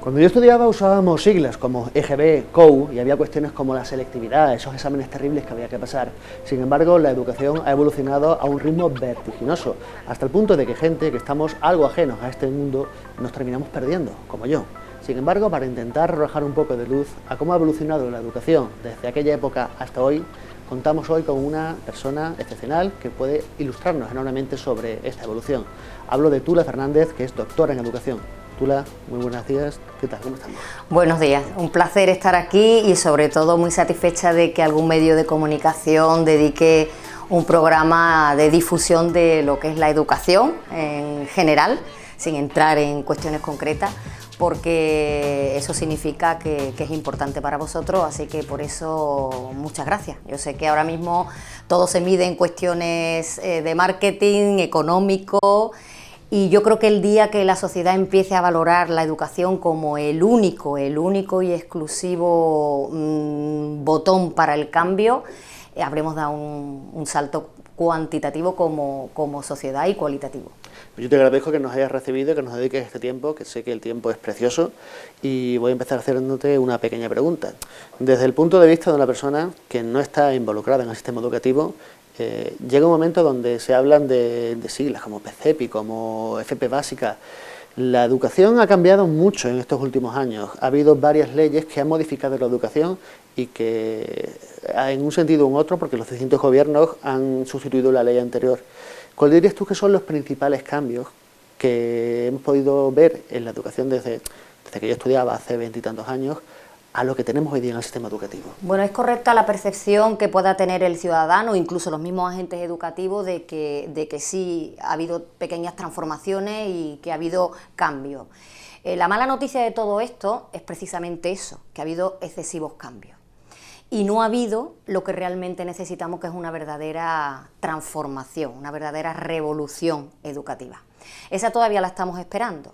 Cuando yo estudiaba usábamos siglas como EGB, COU, y había cuestiones como la selectividad, esos exámenes terribles que había que pasar. Sin embargo, la educación ha evolucionado a un ritmo vertiginoso, hasta el punto de que gente que estamos algo ajenos a este mundo nos terminamos perdiendo, como yo. Sin embargo, para intentar arrojar un poco de luz a cómo ha evolucionado la educación desde aquella época hasta hoy, contamos hoy con una persona excepcional que puede ilustrarnos enormemente sobre esta evolución. Hablo de Tula Fernández, que es doctora en educación. Tula, muy buenos días, ¿qué tal? ¿Cómo estamos? Buenos días, un placer estar aquí y sobre todo muy satisfecha de que algún medio de comunicación dedique un programa de difusión de lo que es la educación en general, sin entrar en cuestiones concretas, porque eso significa que es importante para vosotros, así que por eso muchas gracias. Yo sé que ahora mismo todo se mide en cuestiones de marketing, económico, y yo creo que el día que la sociedad empiece a valorar la educación como el único y exclusivo botón para el cambio, habremos dado un salto cuantitativo como sociedad y cualitativo. Yo te agradezco que nos hayas recibido, que nos dediques este tiempo, que sé que el tiempo es precioso, y voy a empezar haciéndote una pequeña pregunta. Desde el punto de vista de una persona que no está involucrada en el sistema educativo, llega un momento donde se hablan de siglas como PCEPI, como FP básica. La educación ha cambiado mucho en estos últimos años. Ha habido varias leyes que han modificado la educación y que, en un sentido u otro, porque los distintos gobiernos han sustituido la ley anterior. ¿Cuál dirías tú que son los principales cambios que hemos podido ver en la educación desde que yo estudiaba hace 20 y tantos años a lo que tenemos hoy día en el sistema educativo? Bueno, es correcta la percepción que pueda tener el ciudadano, incluso los mismos agentes educativos, de que sí ha habido pequeñas transformaciones y que ha habido cambios. La mala noticia de todo esto es precisamente eso, que ha habido excesivos cambios. Y no ha habido lo que realmente necesitamos, que es una verdadera transformación, una verdadera revolución educativa. Esa todavía la estamos esperando.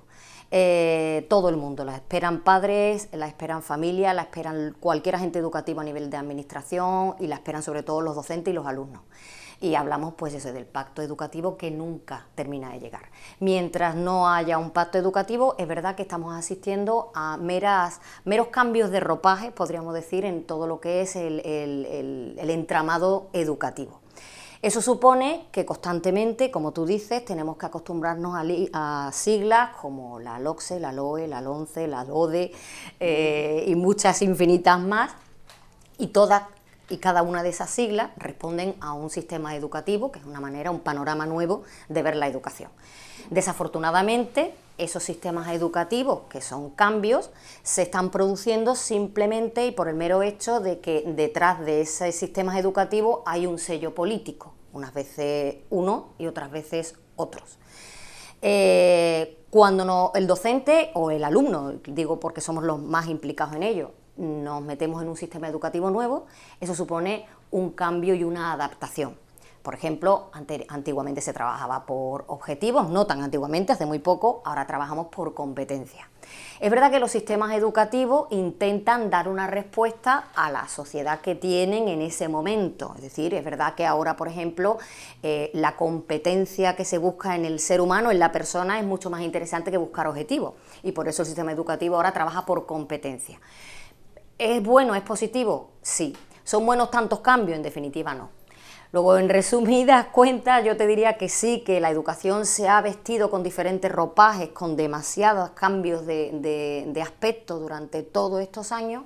Todo el mundo, la esperan padres, la esperan familias, la esperan cualquier agente educativo a nivel de administración y la esperan sobre todo los docentes y los alumnos. Y hablamos pues eso del pacto educativo que nunca termina de llegar. Mientras no haya un pacto educativo, es verdad que estamos asistiendo a meros cambios de ropaje, podríamos decir, en todo lo que es el entramado educativo. Eso supone que constantemente, como tú dices, tenemos que acostumbrarnos a siglas como la LOCSE, la LOE, la LONCE, la LODE y muchas infinitas más, y todas y cada una de esas siglas responden a un sistema educativo, que es una manera, un panorama nuevo de ver la educación. Desafortunadamente, esos sistemas educativos, que son cambios, se están produciendo simplemente y por el mero hecho de que detrás de ese sistema educativo hay un sello político, unas veces uno y otras veces otros. Cuando el docente o el alumno, digo porque somos los más implicados en ello, nos metemos en un sistema educativo nuevo, eso supone un cambio y una adaptación. Por ejemplo, antiguamente se trabajaba por objetivos, no tan antiguamente, hace muy poco, ahora trabajamos por competencias. Es verdad que los sistemas educativos intentan dar una respuesta a la sociedad que tienen en ese momento. Es decir, es verdad que ahora, por ejemplo, la competencia que se busca en el ser humano, en la persona, es mucho más interesante que buscar objetivos. Y por eso el sistema educativo ahora trabaja por competencia. ¿Es bueno, es positivo? Sí. ¿Son buenos tantos cambios? En definitiva, no. Luego, en resumidas cuentas, yo te diría que sí, que la educación se ha vestido con diferentes ropajes, con demasiados cambios de aspecto durante todos estos años,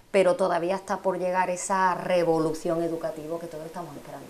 pero todavía está por llegar esa revolución educativa que todos estamos esperando.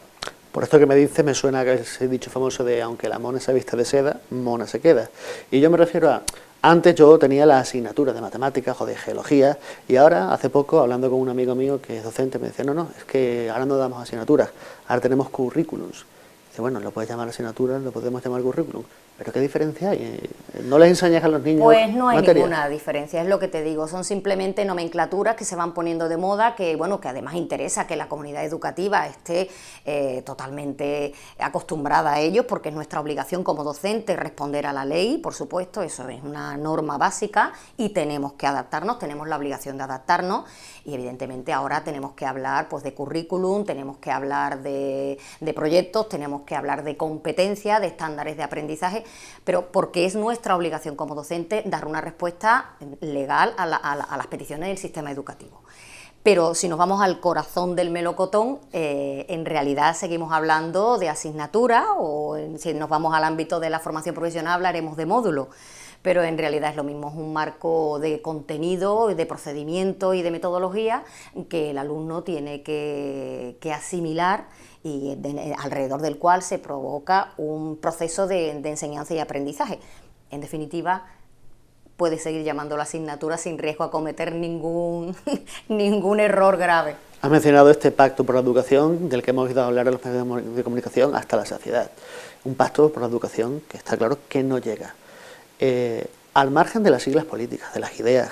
Por esto que me dices, me suena que ese dicho famoso de aunque la mona se vista de seda, mona se queda. Y yo me refiero a, antes yo tenía las asignaturas de matemáticas o de geología, y ahora, hace poco, hablando con un amigo mío que es docente, me decía, no, es que ahora no damos asignaturas, ahora tenemos currículums. Dice, bueno, lo puedes llamar asignatura, lo podemos llamar currículum, pero ¿qué diferencia hay? ¿No les enseñas a los niños Pues no hay materia? ninguna diferencia, es lo que te digo, son simplemente nomenclaturas que se van poniendo de moda, que bueno, que además interesa que la comunidad educativa esté totalmente acostumbrada a ello, porque es nuestra obligación como docente responder a la ley, por supuesto, eso es una norma básica y tenemos que adaptarnos, tenemos la obligación de adaptarnos y evidentemente ahora tenemos que hablar pues de currículum, tenemos que hablar de proyectos, tenemos que hablar de competencias, de estándares de aprendizaje, pero porque es nuestra obligación como docente dar una respuesta legal a las peticiones del sistema educativo. Pero si nos vamos al corazón del melocotón, en realidad seguimos hablando de asignatura, o si nos vamos al ámbito de la formación profesional hablaremos de módulo, pero en realidad es lo mismo, es un marco de contenido, de procedimiento y de metodología que el alumno tiene que asimilar y alrededor del cual se provoca un proceso de enseñanza y aprendizaje. En definitiva, puede seguir llamándolo asignatura sin riesgo a cometer ningún error grave. Has mencionado este pacto por la educación, del que hemos oído hablar en los medios de comunicación hasta la saciedad. Un pacto por la educación que está claro que no llega. Al margen de las siglas políticas, de las ideas,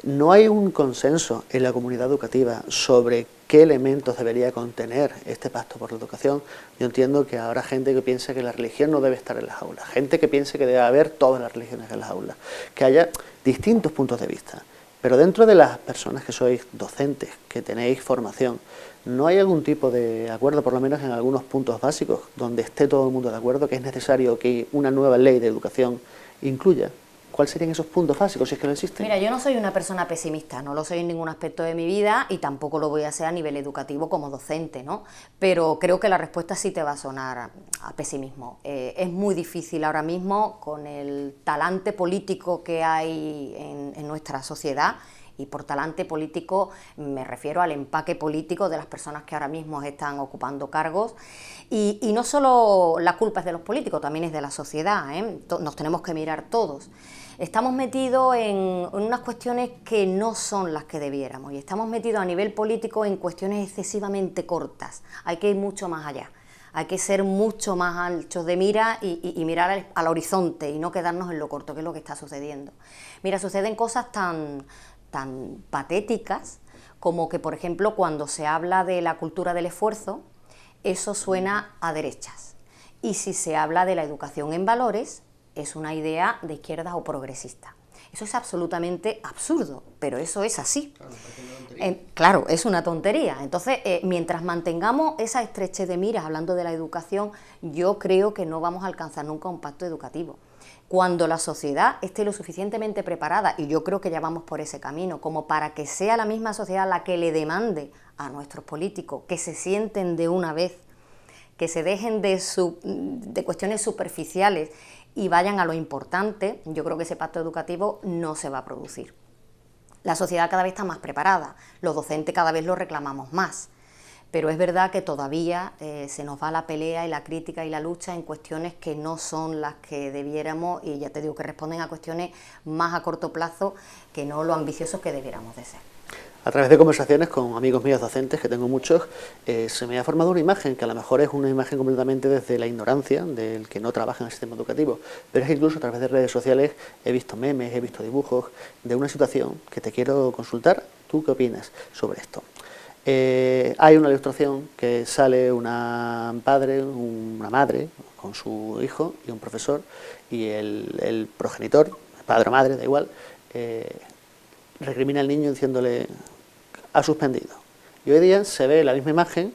no hay un consenso en la comunidad educativa sobre qué elementos debería contener este pacto por la educación. Yo entiendo que habrá gente que piensa que la religión no debe estar en las aulas, gente que piense que debe haber todas las religiones en las aulas, que haya distintos puntos de vista. Pero dentro de las personas que sois docentes, que tenéis formación, ¿no hay algún tipo de acuerdo, por lo menos en algunos puntos básicos, donde esté todo el mundo de acuerdo que es necesario que una nueva ley de educación incluya? ¿Cuáles serían esos puntos básicos, si es que no existen? Mira, yo no soy una persona pesimista, no lo soy en ningún aspecto de mi vida y tampoco lo voy a ser a nivel educativo como docente, ¿no? Pero creo que la respuesta sí te va a sonar a pesimismo. Es muy difícil ahora mismo, con el talante político que hay en nuestra sociedad, y por talante político me refiero al empaque político de las personas que ahora mismo están ocupando cargos, y no solo la culpa es de los políticos, también es de la sociedad, ¿eh? Nos tenemos que mirar todos. Estamos metidos en unas cuestiones que no son las que debiéramos, y estamos metidos a nivel político en cuestiones excesivamente cortas. Hay que ir mucho más allá, hay que ser mucho más anchos de mira y mirar al horizonte y no quedarnos en lo corto, que es lo que está sucediendo. Mira, suceden cosas tan patéticas como que, por ejemplo, cuando se habla de la cultura del esfuerzo, eso suena a derechas, y si se habla de la educación en valores, es una idea de izquierda o progresista. Eso es absolutamente absurdo, pero eso es así. Claro, es una tontería. Entonces, mientras mantengamos esa estrechez de miras hablando de la educación, yo creo que no vamos a alcanzar nunca un pacto educativo. Cuando la sociedad esté lo suficientemente preparada, y yo creo que ya vamos por ese camino, como para que sea la misma sociedad la que le demande a nuestros políticos que se sienten de una vez, que se dejen de cuestiones superficiales y vayan a lo importante, yo creo que ese pacto educativo no se va a producir. La sociedad cada vez está más preparada, los docentes cada vez lo reclamamos más, pero es verdad que todavía se nos va la pelea y la crítica y la lucha en cuestiones que no son las que debiéramos, y ya te digo que responden a cuestiones más a corto plazo que no lo ambiciosos que debiéramos de ser. A través de conversaciones con amigos míos docentes, que tengo muchos, se me ha formado una imagen, que a lo mejor es una imagen completamente desde la ignorancia del que no trabaja en el sistema educativo, pero es que incluso a través de redes sociales he visto memes, he visto dibujos de una situación que te quiero consultar. ¿Tú qué opinas sobre esto? Hay una ilustración que sale una madre con su hijo y un profesor, y el progenitor, padre o madre, da igual, recrimina al niño diciéndole: ha suspendido. Y hoy día se ve la misma imagen,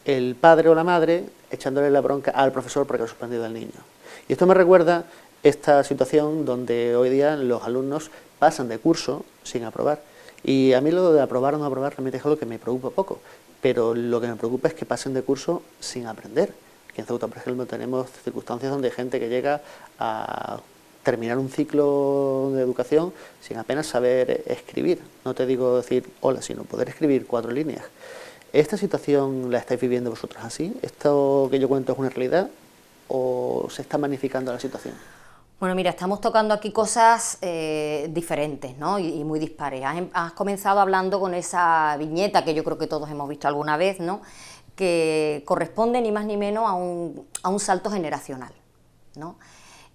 el padre o la madre echándole la bronca al profesor porque ha suspendido al niño. Y esto me recuerda esta situación donde hoy día los alumnos pasan de curso sin aprobar. Y a mí lo de aprobar o no aprobar realmente es algo que me preocupa poco, pero lo que me preocupa es que pasen de curso sin aprender. Aquí en Ceuta, por ejemplo, tenemos circunstancias donde hay gente que llega a terminar un ciclo de educación sin apenas saber escribir. No te digo decir hola, sino poder escribir 4 líneas. ¿Esta situación la estáis viviendo vosotros así? ¿Esto que yo cuento es una realidad o se está magnificando la situación? Bueno, mira, estamos tocando aquí cosas diferentes, ¿no? y muy dispares. Has comenzado hablando con esa viñeta que yo creo que todos hemos visto alguna vez, ¿no? Que corresponde ni más ni menos a un salto generacional, ¿no?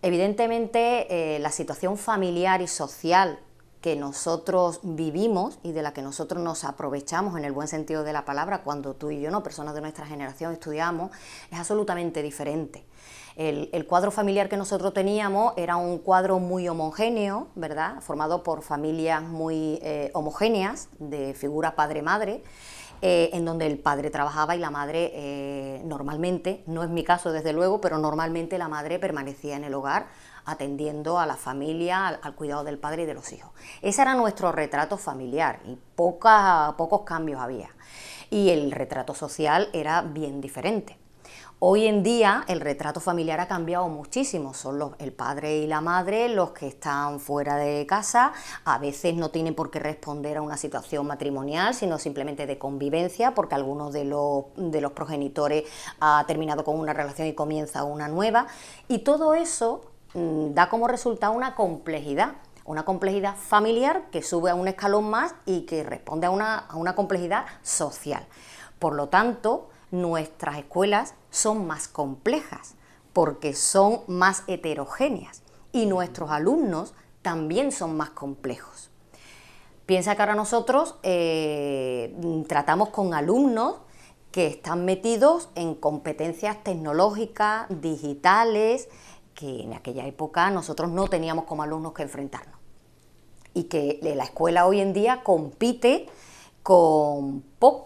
Evidentemente, la situación familiar y social que nosotros vivimos y de la que nosotros nos aprovechamos en el buen sentido de la palabra cuando tú y yo, no, personas de nuestra generación, estudiamos, es absolutamente diferente. El cuadro familiar que nosotros teníamos era un cuadro muy homogéneo, ¿verdad?, formado por familias muy homogéneas, de figura padre-madre, en donde el padre trabajaba y la madre normalmente, no es mi caso desde luego, pero normalmente la madre permanecía en el hogar atendiendo a la familia, al cuidado del padre y de los hijos. Ese era nuestro retrato familiar y pocos cambios había. Y el retrato social era bien diferente. Hoy en día el retrato familiar ha cambiado muchísimo, son el padre y la madre los que están fuera de casa, a veces no tienen por qué responder a una situación matrimonial, sino simplemente de convivencia, porque algunos de los progenitores ha terminado con una relación y comienza una nueva, y todo eso da como resultado una complejidad familiar que sube a un escalón más y que responde a una complejidad social. Por lo tanto, nuestras escuelas son más complejas porque son más heterogéneas y nuestros alumnos también son más complejos. Piensa que ahora nosotros tratamos con alumnos que están metidos en competencias tecnológicas, digitales, que en aquella época nosotros no teníamos como alumnos que enfrentarnos. Y que la escuela hoy en día compite con poco.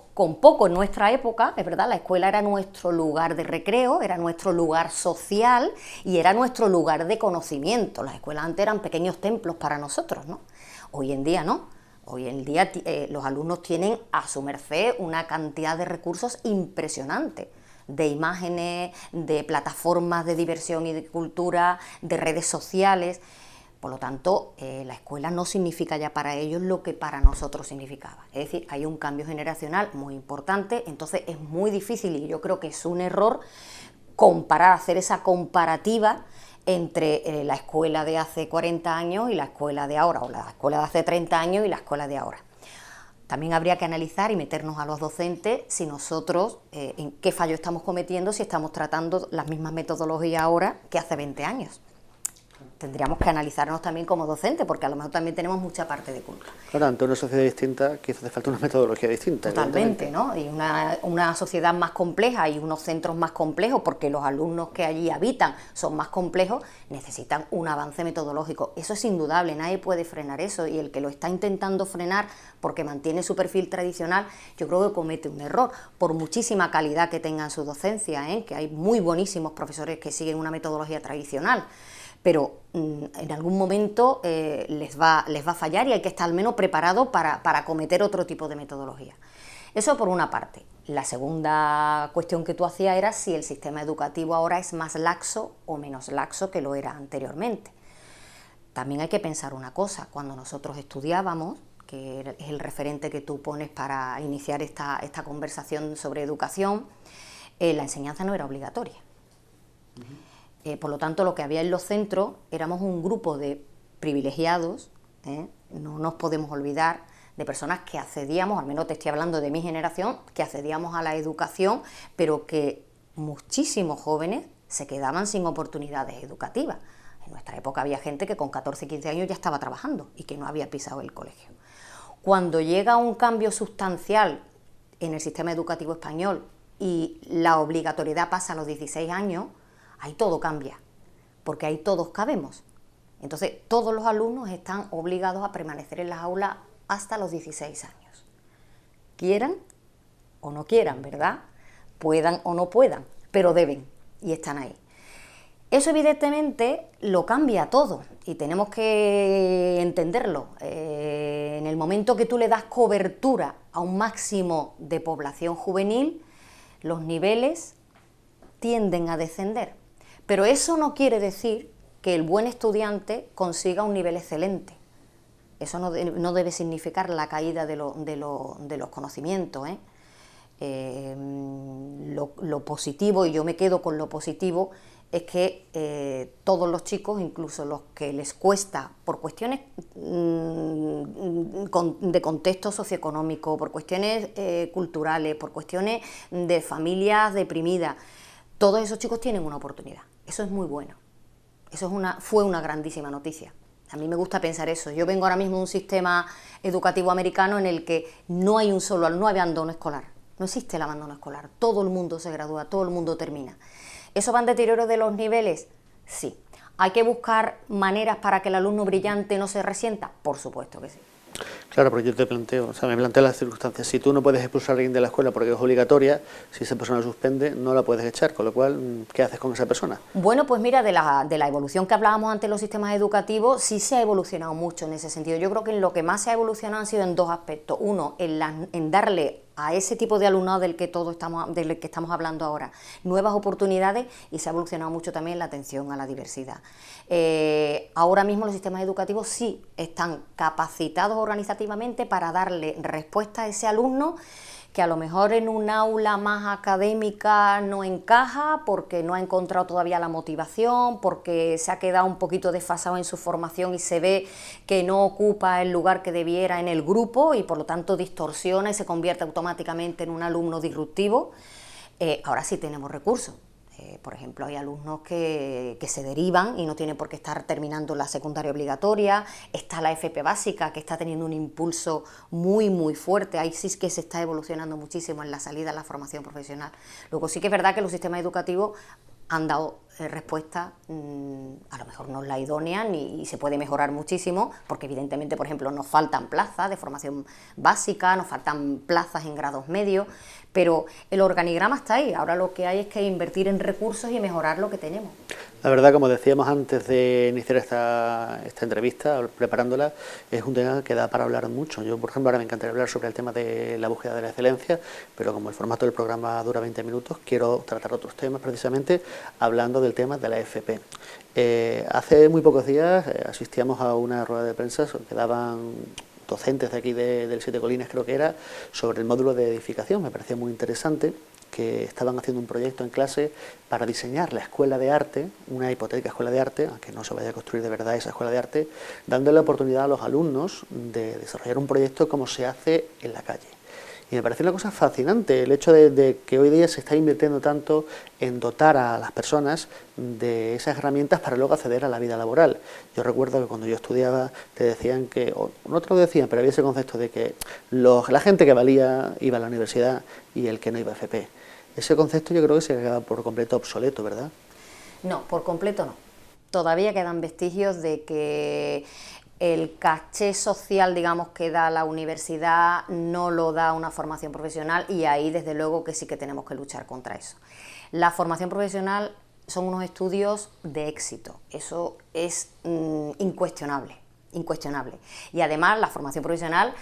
En nuestra época, es verdad, la escuela era nuestro lugar de recreo, era nuestro lugar social y era nuestro lugar de conocimiento. Las escuelas antes eran pequeños templos para nosotros, ¿no? Hoy en día no. Hoy en día los alumnos tienen a su merced una cantidad de recursos impresionante, de imágenes, de plataformas de diversión y de cultura, de redes sociales. Por lo tanto, la escuela no significa ya para ellos lo que para nosotros significaba. Es decir, hay un cambio generacional muy importante, entonces es muy difícil y yo creo que es un error hacer esa comparativa entre la escuela de hace 40 años y la escuela de ahora, o la escuela de hace 30 años y la escuela de ahora. También habría que analizar y meternos a los docentes si nosotros, en qué fallo estamos cometiendo, si estamos tratando las mismas metodologías ahora que hace 20 años. Tendríamos que analizarnos también como docentes, porque a lo mejor también tenemos mucha parte de culpa. Claro, ante una sociedad distinta, quizás hace falta una metodología distinta. Totalmente, ¿no? Y una sociedad más compleja y unos centros más complejos, porque los alumnos que allí habitan son más complejos, necesitan un avance metodológico. Eso es indudable, nadie puede frenar eso, y el que lo está intentando frenar porque mantiene su perfil tradicional, yo creo que comete un error, por muchísima calidad que tenga en su docencia, que hay muy buenísimos profesores que siguen una metodología tradicional, pero en algún momento les va a fallar y hay que estar al menos preparado para acometer otro tipo de metodología. Eso por una parte. La segunda cuestión que tú hacías era si el sistema educativo ahora es más laxo o menos laxo que lo era anteriormente. También hay que pensar una cosa, cuando nosotros estudiábamos, que es el referente que tú pones para iniciar esta conversación sobre educación, la enseñanza no era obligatoria. Por lo tanto, lo que había en los centros éramos un grupo de privilegiados, no nos podemos olvidar, de personas que accedíamos, al menos te estoy hablando de mi generación, que accedíamos a la educación, pero que muchísimos jóvenes se quedaban sin oportunidades educativas. En nuestra época había gente que con 14, 15 años ya estaba trabajando y que no había pisado el colegio. Cuando llega un cambio sustancial en el sistema educativo español y la obligatoriedad pasa a los 16 años, ahí todo cambia, porque ahí todos cabemos. Entonces, todos los alumnos están obligados a permanecer en las aulas hasta los 16 años. Quieran o no quieran, ¿verdad? Puedan o no puedan, pero deben y están ahí. Eso evidentemente lo cambia todo y tenemos que entenderlo. En el momento que tú le das cobertura a un máximo de población juvenil, los niveles tienden a descender. Pero eso no quiere decir que el buen estudiante consiga un nivel excelente. Eso no debe significar la caída de los conocimientos. Lo positivo, y yo me quedo con lo positivo, es que todos los chicos, incluso los que les cuesta, por cuestiones de contexto socioeconómico, por cuestiones culturales, por cuestiones de familias deprimidas, todos esos chicos tienen una oportunidad. Eso es muy bueno. Eso fue una grandísima noticia. A mí me gusta pensar eso. Yo vengo ahora mismo de un sistema educativo americano en el que no hay abandono escolar. No existe el abandono escolar. Todo el mundo se gradúa, todo el mundo termina. ¿Eso va en deterioro de los niveles? Sí. ¿Hay que buscar maneras para que el alumno brillante no se resienta? Por supuesto que sí. Claro, porque yo te planteo, o sea, me planteo las circunstancias. Si tú no puedes expulsar a alguien de la escuela porque es obligatoria, si esa persona suspende, no la puedes echar, con lo cual, ¿qué haces con esa persona? Bueno, pues mira, de la evolución que hablábamos ante los sistemas educativos, sí se ha evolucionado mucho en ese sentido. Yo creo que en lo que más se ha evolucionado han sido en dos aspectos. Uno, en darle a ese tipo de alumnado del que estamos hablando ahora nuevas oportunidades, y se ha evolucionado mucho también la atención a la diversidad. Ahora mismo los sistemas educativos sí están capacitados organizativamente para darle respuesta a ese alumno que a lo mejor en un aula más académica no encaja porque no ha encontrado todavía la motivación, porque se ha quedado un poquito desfasado en su formación y se ve que no ocupa el lugar que debiera en el grupo y por lo tanto distorsiona y se convierte automáticamente en un alumno disruptivo. Ahora sí tenemos recursos. Por ejemplo, hay alumnos que se derivan y no tienen por qué estar terminando la secundaria obligatoria. Está la FP básica, que está teniendo un impulso muy, muy fuerte. Ahí sí que se está evolucionando muchísimo en la salida a la formación profesional. Luego sí que es verdad que los sistemas educativos han dado respuesta, a lo mejor no es la idónea y se puede mejorar muchísimo, porque evidentemente, por ejemplo, nos faltan plazas de formación básica, nos faltan plazas en grados medios, pero el organigrama está ahí. Ahora lo que hay es que invertir en recursos y mejorar lo que tenemos. La verdad, como decíamos antes de iniciar esta entrevista, preparándola, es un tema que da para hablar mucho. Yo, por ejemplo, ahora me encantaría hablar sobre el tema de la búsqueda de la excelencia, pero como el formato del programa dura 20 minutos, quiero tratar otros temas, precisamente hablando del tema de la FP. Hace muy pocos días asistíamos a una rueda de prensa que daban docentes de aquí del Siete Colinas, creo que era, sobre el módulo de edificación. Me parecía muy interesante que estaban haciendo un proyecto en clase para diseñar la escuela de arte, una hipotética escuela de arte, aunque no se vaya a construir de verdad esa escuela de arte, dándole la oportunidad a los alumnos de desarrollar un proyecto como se hace en la calle. Y me parece una cosa fascinante el hecho de que hoy día se está invirtiendo tanto en dotar a las personas de esas herramientas para luego acceder a la vida laboral. Yo recuerdo que cuando yo estudiaba te decían que, o no te lo decían, pero había ese concepto de que la gente que valía iba a la universidad y el que no iba a FP. Ese concepto yo creo que se ha quedado por completo obsoleto, ¿verdad? No, por completo no. Todavía quedan vestigios de que el caché social, digamos, que da la universidad no lo da una formación profesional, y ahí desde luego que sí que tenemos que luchar contra eso. La formación profesional son unos estudios de éxito, eso es incuestionable, incuestionable. Y además la formación profesional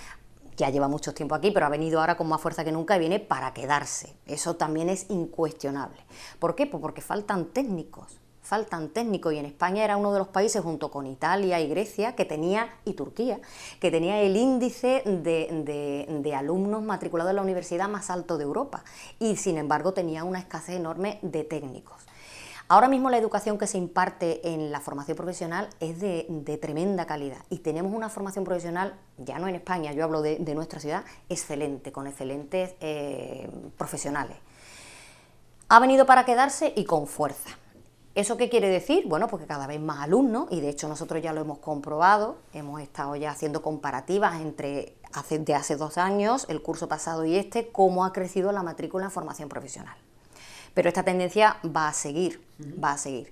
ya lleva mucho tiempo aquí, pero ha venido ahora con más fuerza que nunca y viene para quedarse. Eso también es incuestionable. ¿Por qué? Pues porque faltan técnicos, y en España era uno de los países, junto con Italia y Grecia, y Turquía, que tenía el índice de alumnos matriculados en la universidad más alto de Europa, y sin embargo tenía una escasez enorme de técnicos. Ahora mismo la educación que se imparte en la formación profesional es de tremenda calidad, y tenemos una formación profesional, ya no en España, yo hablo de nuestra ciudad, excelente, con excelentes profesionales. Ha venido para quedarse y con fuerza. ¿Eso qué quiere decir? Bueno, porque cada vez más alumnos, y de hecho nosotros ya lo hemos comprobado, hemos estado ya haciendo comparativas de hace 2 años, el curso pasado y cómo ha crecido la matrícula en formación profesional. Pero esta tendencia va a seguir, va a seguir.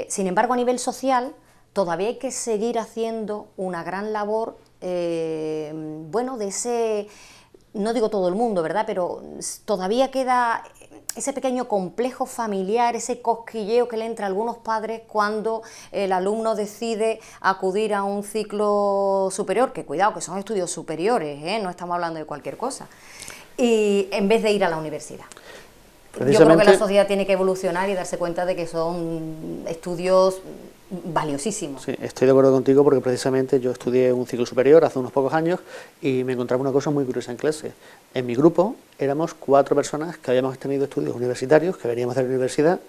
Sin embargo, a nivel social, todavía hay que seguir haciendo una gran labor, bueno, de ese, no digo todo el mundo, ¿verdad?, pero todavía queda ese pequeño complejo familiar, ese cosquilleo que le entra a algunos padres cuando el alumno decide acudir a un ciclo superior, que cuidado, que son estudios superiores, no estamos hablando de cualquier cosa, y en vez de ir a la universidad. Yo creo que la sociedad tiene que evolucionar y darse cuenta de que son estudios valiosísimos. Sí, estoy de acuerdo contigo, porque precisamente yo estudié un ciclo superior hace unos pocos años y me encontraba una cosa muy curiosa en clase. En mi grupo éramos 4 personas que habíamos tenido estudios universitarios, que veníamos de la universidad,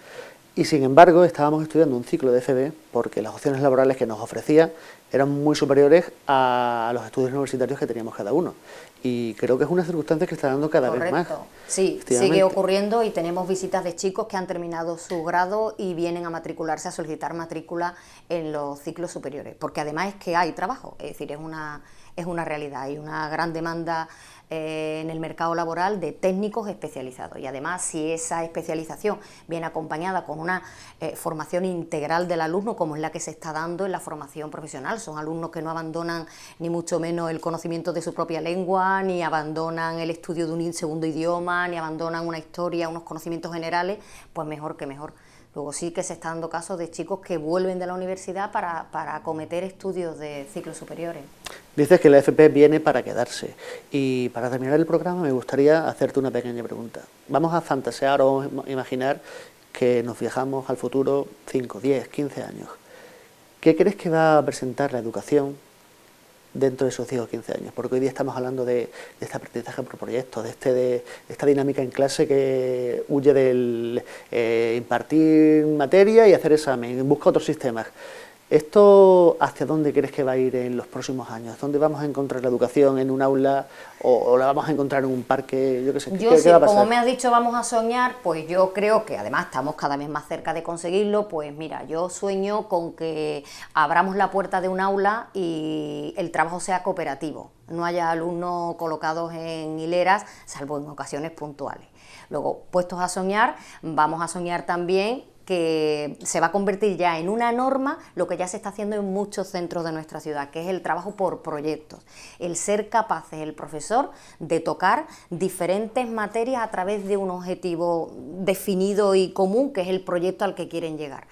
y sin embargo estábamos estudiando un ciclo de FB porque las opciones laborales que nos ofrecía eran muy superiores a los estudios universitarios que teníamos cada uno. Y creo que es una circunstancia que está dando cada vez más. Sí, sigue ocurriendo, y tenemos visitas de chicos que han terminado su grado y vienen a matricularse, a solicitar matrícula en los ciclos superiores, porque además es que hay trabajo, es decir, es es una realidad. Hay una gran demanda en el mercado laboral de técnicos especializados, y además si esa especialización viene acompañada con una formación integral del alumno, como es la que se está dando en la formación profesional, son alumnos que no abandonan ni mucho menos el conocimiento de su propia lengua, ni abandonan el estudio de un segundo idioma, ni abandonan una historia, unos conocimientos generales, pues mejor que mejor. Luego sí que se está dando casos de chicos que vuelven de la universidad para acometer estudios de ciclos superiores. Dices que la FP viene para quedarse, y para terminar el programa me gustaría hacerte una pequeña pregunta. Vamos a fantasear o imaginar que nos viajamos al futuro 5, 10, 15 años. ¿Qué crees que va a presentar la educación dentro de esos 10 o 15 años? Porque hoy día estamos hablando de este aprendizaje por proyectos, de esta dinámica en clase que huye del impartir materia y hacer examen, busca otros sistemas. ¿Esto hacia dónde crees que va a ir en los próximos años? ¿Dónde vamos a encontrar la educación? ¿En un aula o la vamos a encontrar en un parque? Yo qué sé, ¿qué va a pasar? Como me has dicho, vamos a soñar, pues yo creo que además estamos cada vez más cerca de conseguirlo. Pues mira, yo sueño con que abramos la puerta de un aula y el trabajo sea cooperativo, no haya alumnos colocados en hileras, salvo en ocasiones puntuales. Luego, puestos a soñar, vamos a soñar también que se va a convertir ya en una norma lo que ya se está haciendo en muchos centros de nuestra ciudad, que es el trabajo por proyectos, el ser capaces, el profesor, de tocar diferentes materias a través de un objetivo definido y común, que es el proyecto al que quieren llegar.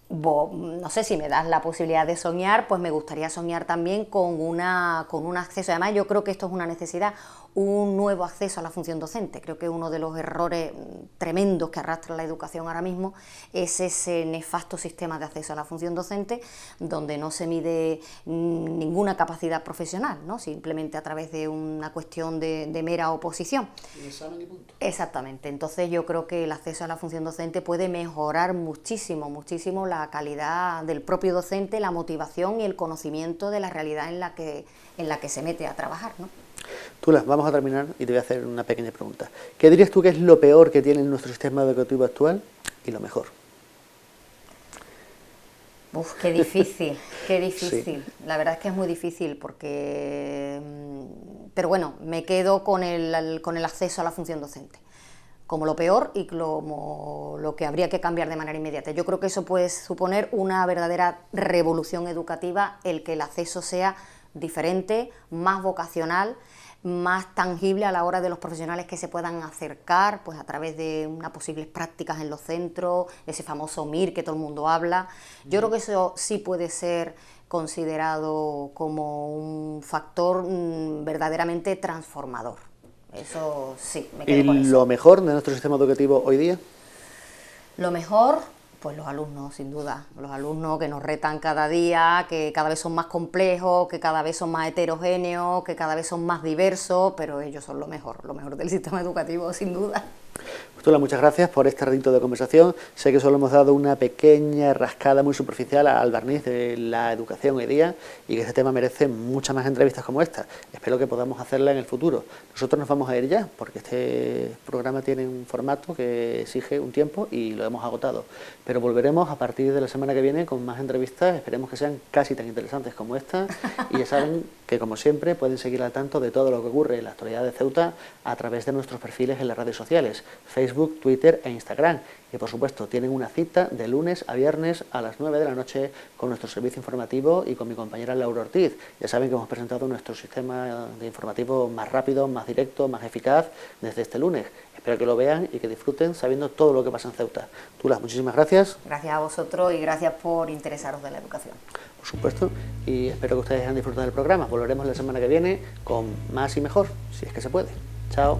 No sé si me das la posibilidad de soñar, pues me gustaría soñar también con un acceso. Además, yo creo que esto es una necesidad, un nuevo acceso a la función docente. Creo que uno de los errores tremendos que arrastra la educación ahora mismo es ese nefasto sistema de acceso a la función docente, donde no se mide ninguna capacidad profesional, ¿no? Simplemente a través de una cuestión de mera oposición. ¿Y examen y punto? Exactamente. Entonces yo creo que el acceso a la función docente puede mejorar muchísimo, muchísimo la calidad del propio docente, la motivación y el conocimiento de la realidad en la que se mete a trabajar, ¿no? Tula, vamos a terminar y te voy a hacer una pequeña pregunta. ¿Qué dirías tú que es lo peor que tiene nuestro sistema educativo actual y lo mejor? Uf, qué difícil, qué difícil. Sí. La verdad es que es muy difícil porque... Pero bueno, me quedo con el acceso a la función docente como lo peor y como lo que habría que cambiar de manera inmediata. Yo creo que eso puede suponer una verdadera revolución educativa, el que el acceso sea diferente, más vocacional, más tangible a la hora de los profesionales que se puedan acercar, pues a través de unas posibles prácticas en los centros, ese famoso MIR que todo el mundo habla. Yo creo que eso sí puede ser considerado como un factor verdaderamente transformador. Eso sí, me quedo con eso. ¿Y lo mejor de nuestro sistema educativo hoy día? Lo mejor, pues los alumnos, sin duda. Los alumnos que nos retan cada día, que cada vez son más complejos, que cada vez son más heterogéneos, que cada vez son más diversos, pero ellos son lo mejor del sistema educativo, sin duda. Tula, muchas gracias por este ratito de conversación. Sé que solo hemos dado una pequeña rascada muy superficial al barniz de la educación hoy día y que este tema merece muchas más entrevistas como esta. Espero que podamos hacerla en el futuro. Nosotros nos vamos a ir ya porque este programa tiene un formato que exige un tiempo y lo hemos agotado. Pero volveremos a partir de la semana que viene con más entrevistas. Esperemos que sean casi tan interesantes como esta. Y ya saben que, como siempre, pueden seguir al tanto de todo lo que ocurre en la actualidad de Ceuta a través de nuestros perfiles en las redes sociales, Facebook, Twitter e Instagram. Y por supuesto tienen una cita de lunes a viernes a las 9 de la noche con nuestro servicio informativo y con mi compañera Laura Ortiz. Ya saben que hemos presentado nuestro sistema de informativo más rápido, más directo, más eficaz desde este lunes. Espero que lo vean y que disfruten sabiendo todo lo que pasa en Ceuta. Tula, muchísimas gracias. Gracias a vosotros y gracias por interesaros de la educación. Por supuesto, y espero que ustedes hayan disfrutado del programa. Volveremos la semana que viene con más y mejor, si es que se puede. Chao.